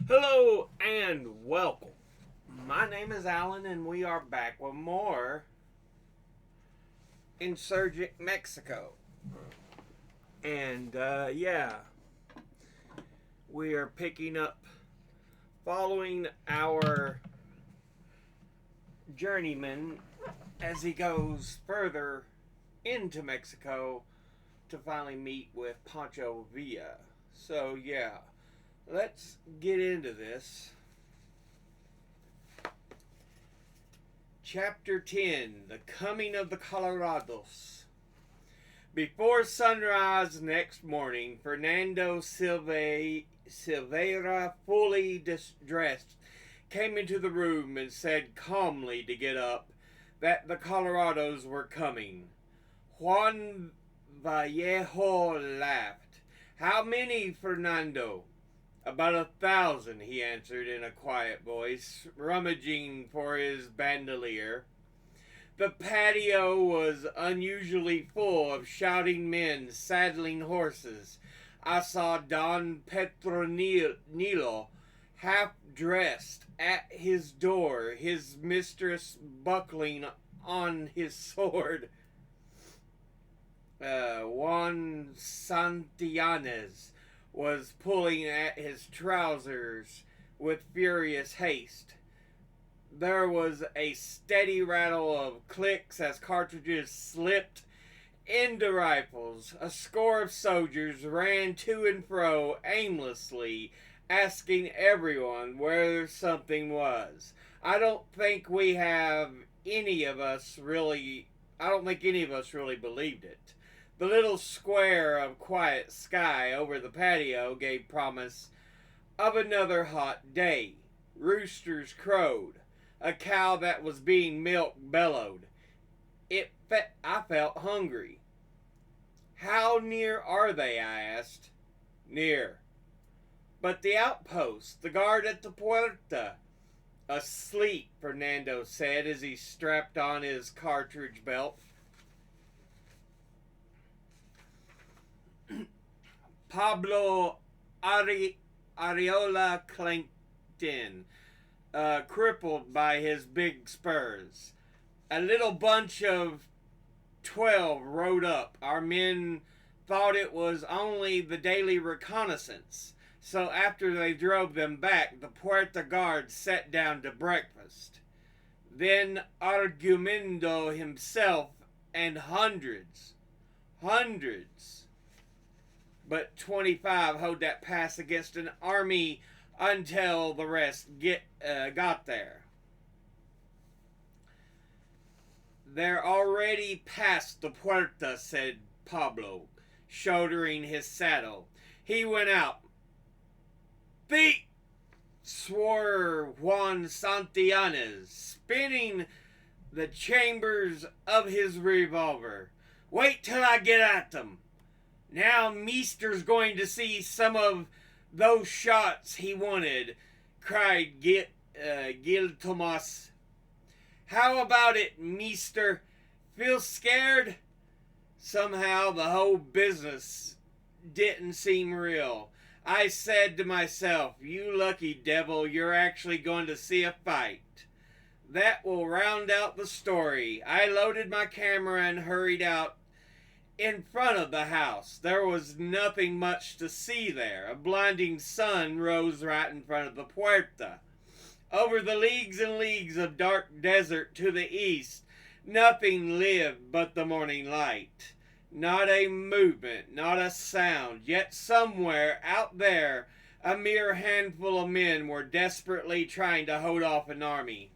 Hello and welcome. My name is Alan, and we are back with more Insurgent Mexico. And yeah, we are picking up following our journeyman as he goes further into Mexico to finally meet with Pancho Villa. So, yeah, let's get into this. Chapter 10 The Coming of the Colorados. Before sunrise next morning, Fernando Silveira, fully dressed, came into the room and said calmly to get up that the Colorados were coming. Juan Vallejo laughed. How many, Fernando? About 1,000, he answered in a quiet voice, rummaging for his bandolier. The patio was unusually full of shouting men saddling horses. I saw Don Petronilo, half dressed, at his door, his mistress buckling on his sword. Juan Santillanes was pulling at his trousers with furious haste. There was a steady rattle of clicks as cartridges slipped into rifles. A score of soldiers ran to and fro aimlessly, asking everyone where something was. I don't think any of us really believed it. The little square of quiet sky over the patio gave promise of another hot day. Roosters crowed. A cow that was being milked bellowed. I felt hungry. How near are they? I asked. Near. But the outpost, the guard at the puerta. Asleep, Fernando said as he strapped on his cartridge belt. Pablo Ariola clanked in, crippled by his big spurs. A little bunch of 12 rode up. Our men thought it was only the daily reconnaissance, so after they drove them back, the Puerta guard sat down to breakfast. Then Argumendo himself and hundreds, but 25 hold that pass against an army until the rest got there. They're already past the puerta, said Pablo, shouldering his saddle. He went out. Thief! Swore Juan Santillanes, spinning the chambers of his revolver. Wait till I get at them. Now Meester's going to see some of those shots he wanted, cried Gil Tomas. How about it, Meester? Feel scared? Somehow the whole business didn't seem real. I said to myself, you lucky devil, you're actually going to see a fight. That will round out the story. I loaded my camera and hurried out in front of the house. There was nothing much to see there. A blinding sun rose right in front of the puerta. Over the leagues and leagues of dark desert to the east, nothing lived but the morning light. Not a movement, not a sound. Yet somewhere out there, a mere handful of men were desperately trying to hold off an army.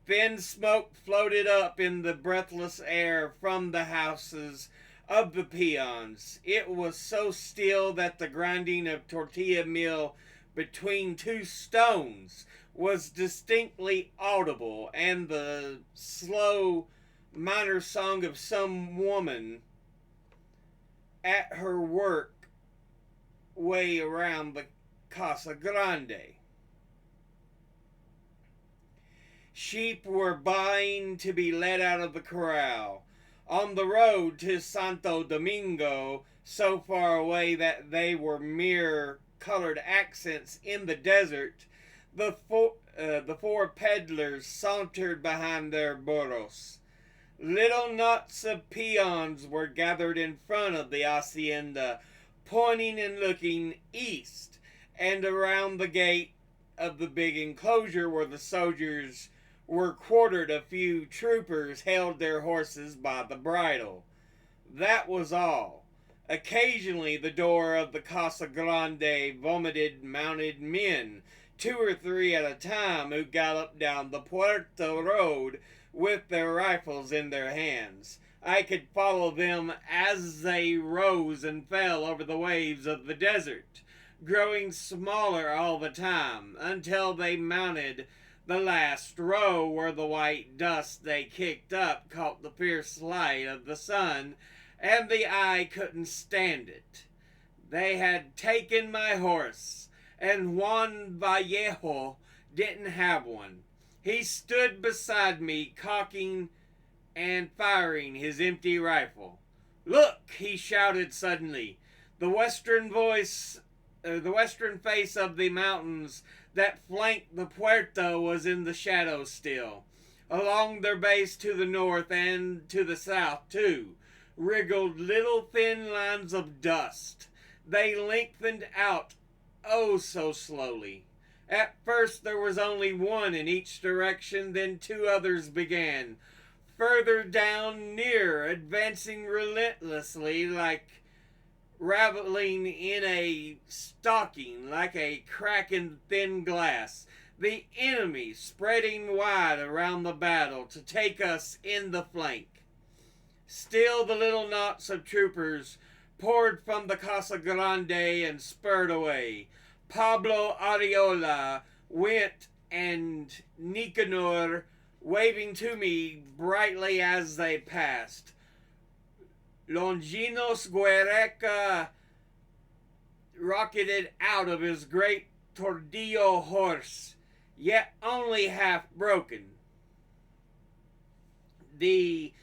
Thin smoke floated up in the breathless air from the houses of the peons. It was so still that the grinding of tortilla mill between two stones was distinctly audible, and the slow minor song of some woman at her work way around the Casa Grande. Sheep were buying to be let out of the corral. On the road to Santo Domingo, so far away that they were mere colored accents in the desert, the four peddlers sauntered behind their burros. Little knots of peons were gathered in front of the hacienda, pointing and looking east, and around the gate of the big enclosure where the soldiers were quartered, a few troopers held their horses by the bridle. That was all. Occasionally the door of the Casa Grande vomited mounted men, 2 or 3 at a time, who galloped down the Puerto road with their rifles in their hands. I could follow them as they rose and fell over the waves of the desert, growing smaller all the time, until they mounted the last row, where the white dust they kicked up caught the fierce light of the sun, and the eye couldn't stand it. They had taken my horse, and Juan Vallejo didn't have one. He stood beside me, cocking and firing his empty rifle. "Look!" he shouted suddenly. The western face of the mountains that flanked the Puerta was in the shadow still. Along their base to the north and to the south, too, wriggled little thin lines of dust. They lengthened out, oh so slowly. At first there was only one in each direction, then 2 others began, further down near, advancing relentlessly, like raveling in a stocking, like a crack in thin glass. The enemy spreading wide around the battle to take us in the flank. Still the little knots of troopers poured from the Casa Grande and spurred away. Pablo Ariola went, and Nicanor waving to me brightly as they passed. Longinos Guereca rocketed out of his great Tordillo horse, yet only half broken. The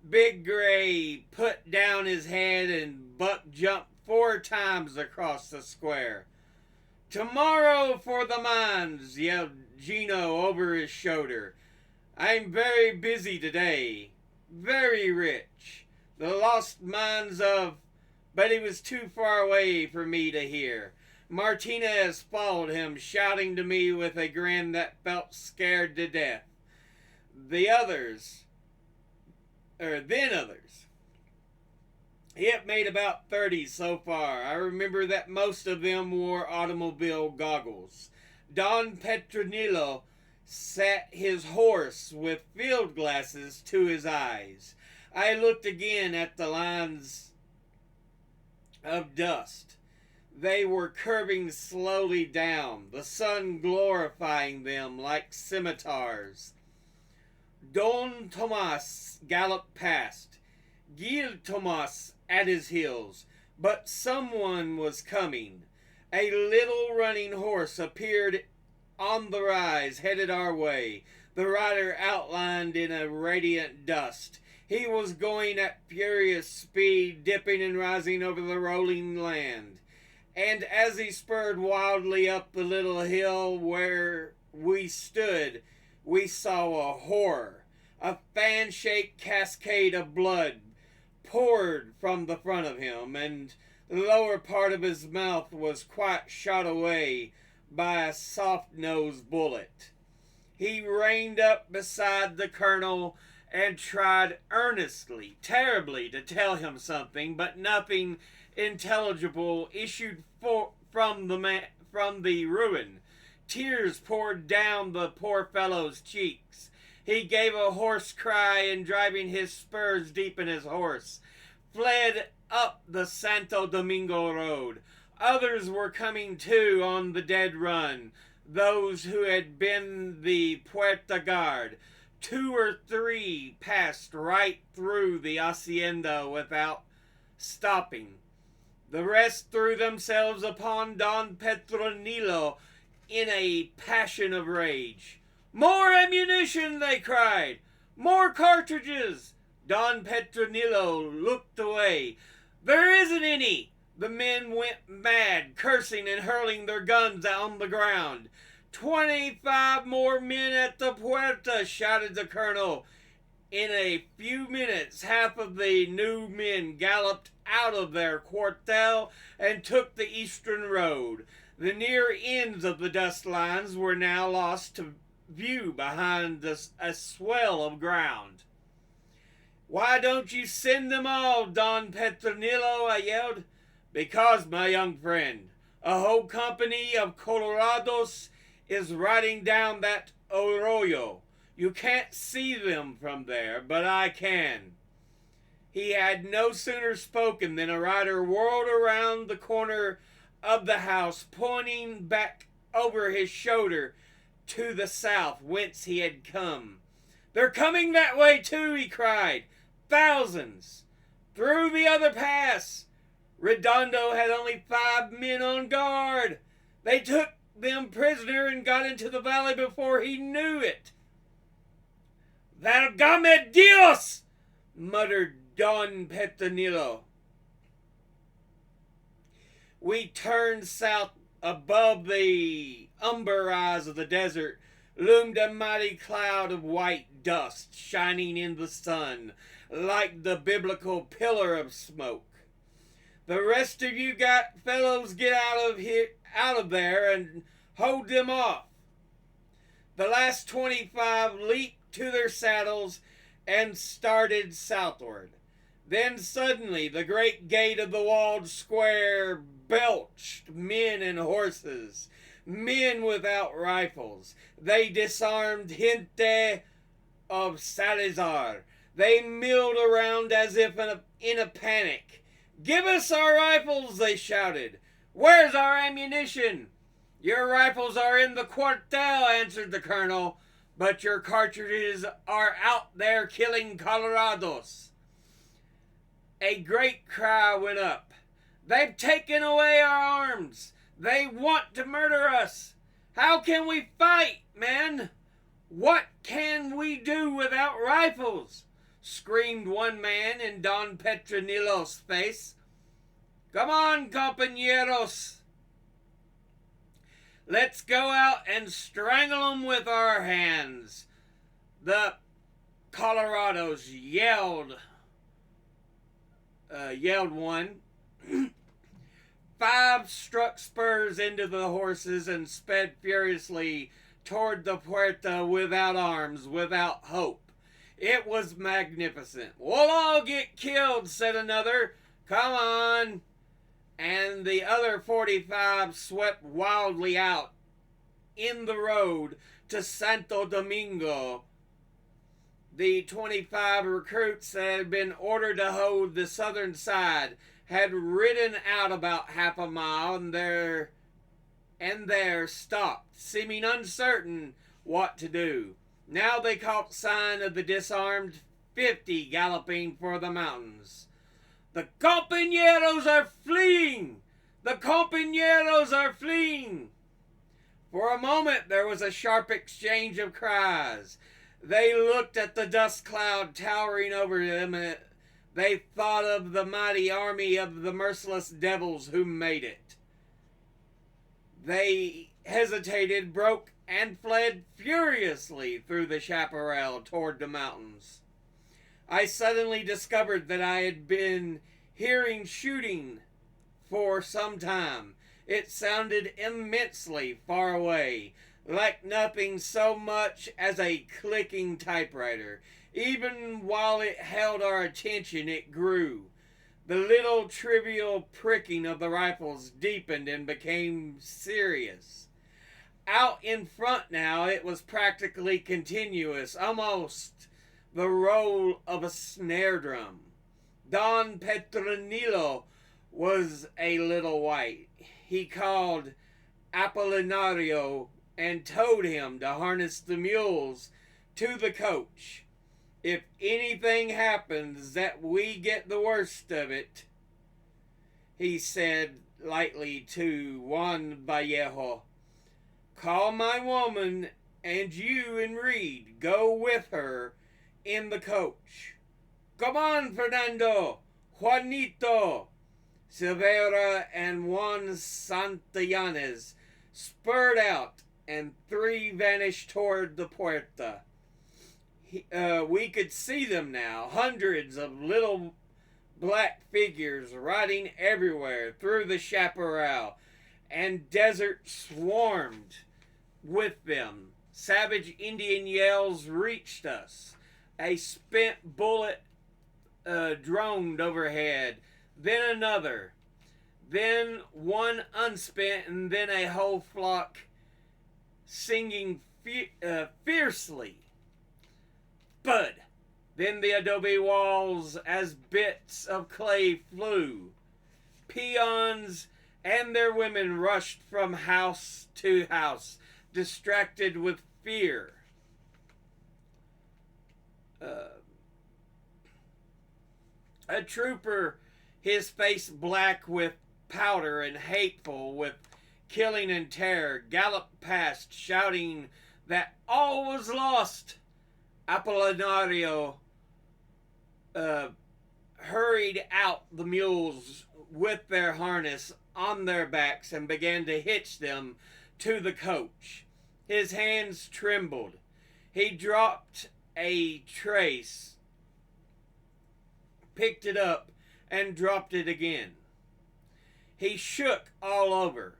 big gray put down his head, and Buck jumped 4 times across the square. "Tomorrow for the mines," yelled Gino over his shoulder. "I'm very busy today. Very rich. The lost mines of..." But he was too far away for me to hear. Martinez followed him, shouting to me with a grin that felt scared to death. Then others. He had made about 30 so far. I remember that most of them wore automobile goggles. Don Petronillo sat his horse with field glasses to his eyes. I looked again at the lines of dust. They were curving slowly down, the sun glorifying them like scimitars. Don Tomas galloped past, Gil Tomas at his heels, but someone was coming. A little running horse appeared on the rise, headed our way, the rider outlined in a radiant dust. He was going at furious speed, dipping and rising over the rolling land. And as he spurred wildly up the little hill where we stood, we saw a horror. A fan-shaped cascade of blood poured from the front of him, and the lower part of his mouth was quite shot away by a soft-nosed bullet. He reined up beside the colonel and tried earnestly, terribly, to tell him something, but nothing intelligible issued from the ruin. Tears poured down the poor fellow's cheeks. He gave a hoarse cry, and driving his spurs deep in his horse, fled up the Santo Domingo road. Others were coming too on the dead run, those who had been the Puerta Guard. 2 or 3 passed right through the hacienda without stopping. The rest threw themselves upon Don Petronillo in a passion of rage. "More ammunition!" they cried. "More cartridges!" Don Petronillo looked away. "There isn't any! The men went mad, cursing and hurling their guns on the ground. 25 more men at the puerta, shouted the colonel. In a few minutes, half of the new men galloped out of their quartel and took the eastern road. The near ends of the dust lines were now lost to view behind a swell of ground. "Why don't you send them all, Don Petronilo?" I yelled. "Because, my young friend, a whole company of Colorados is riding down that arroyo. You can't see them from there, but I can." He had no sooner spoken than a rider whirled around the corner of the house, pointing back over his shoulder to the south, whence he had come. "They're coming that way too," he cried. "Thousands! Through the other pass! Redondo had only 5 men on guard. They took them prisoner and got into the valley before he knew it." "Valgame Dios!" muttered Don Petronilo. We turned south. Above the umber eyes of the desert loomed a mighty cloud of white dust, shining in the sun like the biblical pillar of smoke. "The rest of you fellows get out of there and hold them off." The last 25 leaped to their saddles and started southward. Then suddenly the great gate of the walled square belched men and horses, men without rifles. They disarmed gente of Salazar. They milled around as if in a panic. "Give us our rifles," they shouted. "Where's our ammunition?" "Your rifles are in the quartel," answered the colonel, "but your cartridges are out there killing Colorados." A great cry went up. "They've taken away our arms. They want to murder us. How can we fight, men? What can we do without rifles?" screamed one man in Don Petronilo's face. "Come on, compañeros. Let's go out and strangle them with our hands." The Colorados yelled one. 5 struck spurs into the horses and sped furiously toward the puerta without arms, without hope. It was magnificent. "We'll all get killed," said another. "Come on." And the other 45 swept wildly out in the road to Santo Domingo. The 25 recruits that had been ordered to hold the southern side had ridden out about half a mile and there stopped, seeming uncertain what to do. Now they caught sign of the disarmed 50 galloping for the mountains. "The compañeros are fleeing! The compañeros are fleeing!" For a moment there was a sharp exchange of cries. They looked at the dust cloud towering over them. They thought of the mighty army of the merciless devils who made it. They hesitated, broke, and fled furiously through the chaparral toward the mountains. I suddenly discovered that I had been hearing shooting for some time. It sounded immensely far away, like nothing so much as a clicking typewriter. Even while it held our attention, it grew. The little trivial pricking of the rifles deepened and became serious. Out in front now, it was practically continuous, almost the roll of a snare drum. Don Petronilo was a little white. He called Apolinario and told him to harness the mules to the coach. "If anything happens that we get the worst of it," he said lightly to Juan Vallejo, "call my woman and you and Reed go with her in the coach. Come on, Fernando, Juanito, Silveira and Juan Santillanes spurred out, and 3 vanished toward the puerta. We could see them now, hundreds of little black figures riding everywhere through the chaparral, and desert swarmed with them. Savage Indian yells reached us. A spent bullet droned overhead, then another, then one unspent, and then a whole flock singing fiercely. Bud! Then the adobe walls as bits of clay flew. Peons and their women rushed from house to house, distracted with fear. A trooper, his face black with powder and hateful with killing and terror, galloped past, shouting that all was lost. Apolinario hurried out the mules with their harness on their backs and began to hitch them to the coach. His hands trembled. He dropped a trace, picked it up, and dropped it again. He shook all over.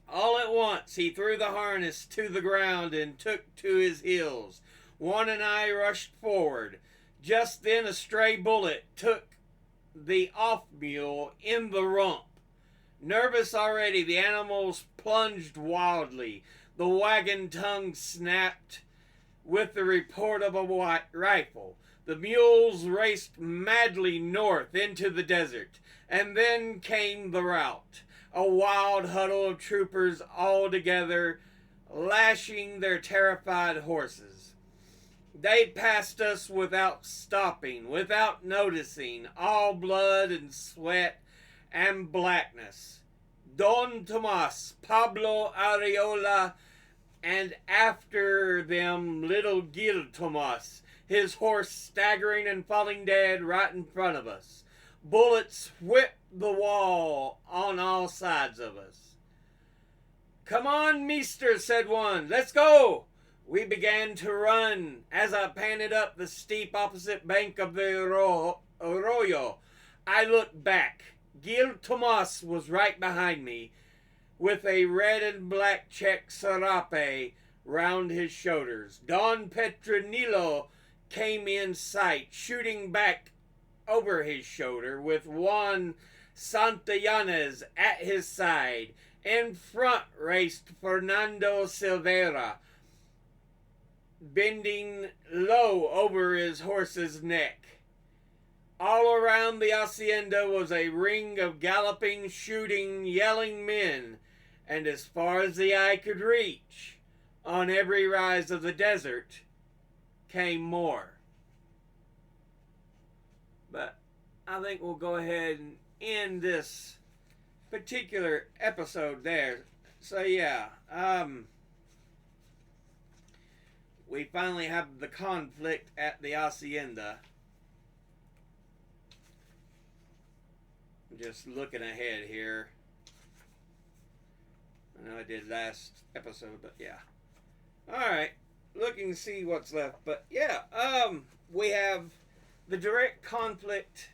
All at once he threw the harness to the ground and took to his heels. Juan and I rushed forward. Just then a stray bullet took the off mule in the rump. Nervous already, the animals plunged wildly. The wagon tongue snapped with the report of a rifle. The mules raced madly north into the desert, and then came the rout. A wild huddle of troopers all together, lashing their terrified horses. They passed us without stopping, without noticing, all blood and sweat and blackness. Don Tomas, Pablo Areola, and after them little Gil Tomas, his horse staggering and falling dead right in front of us. Bullets whipped the wall on all sides of us. "Come on, meester," said one. "Let's go." We began to run. As I panted up the steep opposite bank of the arroyo, I looked back. Gil Tomas was right behind me, with a red and black check serape round his shoulders. Don Petronilo came in sight, shooting back over his shoulder, with Juan Santillanes at his side. In front raced Fernando Silveira, bending low over his horse's neck. All around the hacienda was a ring of galloping, shooting, yelling men, and as far as the eye could reach, on every rise of the desert, came more. But I think we'll go ahead and end this particular episode there. So yeah, we finally have the conflict at the hacienda. Just looking ahead here. I know I did last episode, but yeah. Alright, looking to see what's left. But yeah, we have the direct conflict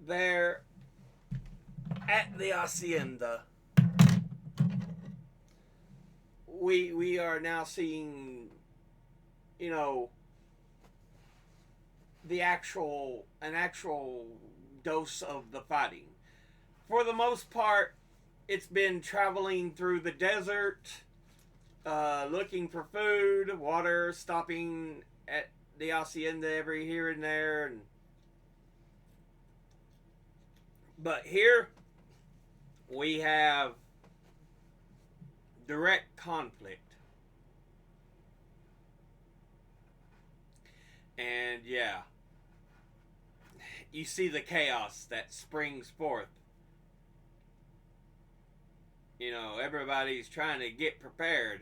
there at the hacienda. We are now seeing, you know, an actual dose of the fighting. For the most part, it's been traveling through the desert, looking for food, water, stopping at the hacienda every here and there. But here we have direct conflict. And yeah, you see the chaos that springs forth. You know, everybody's trying to get prepared.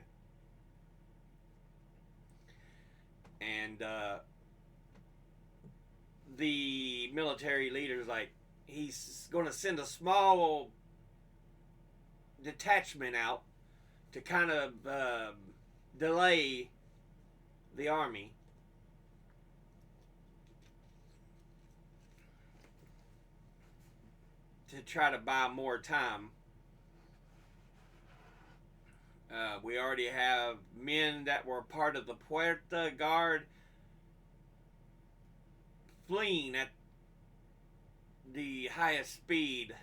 And the military leader's like, he's going to send a small detachment out to kind of delay the army. To try to buy more time. We already have men that were part of the Puerta Guard fleeing at the highest speed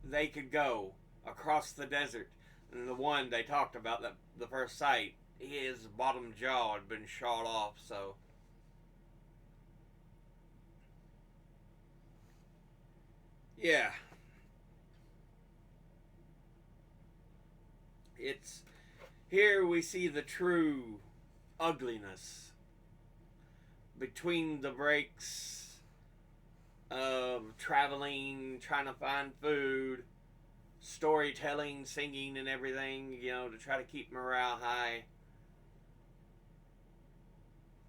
they could go across the desert. And the one they talked about, the first sight, his bottom jaw had been shot off, so. Yeah. It's. Here we see the true ugliness between the breaks of traveling, trying to find food, storytelling, singing, and everything, to try to keep morale high.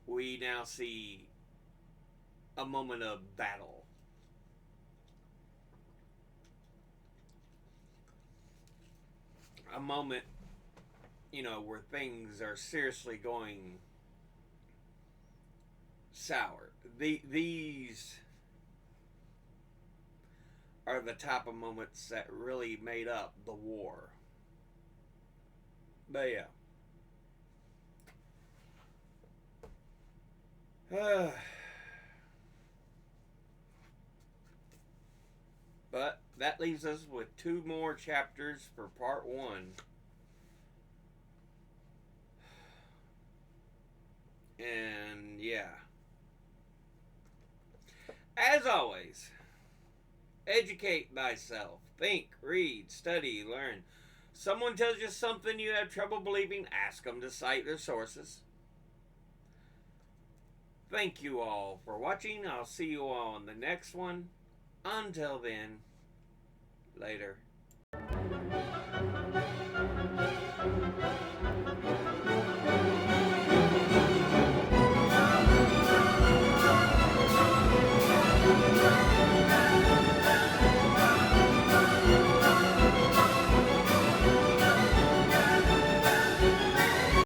We now see a moment of battle. A moment, where things are seriously going sour. These are the type of moments that really made up the war. But yeah. But that leaves us with 2 more chapters for part 1. And yeah. As always, educate thyself. Think, read, study, learn. Someone tells you something you have trouble believing, ask them to cite their sources. Thank you all for watching. I'll see you all in the next one. Until then, later.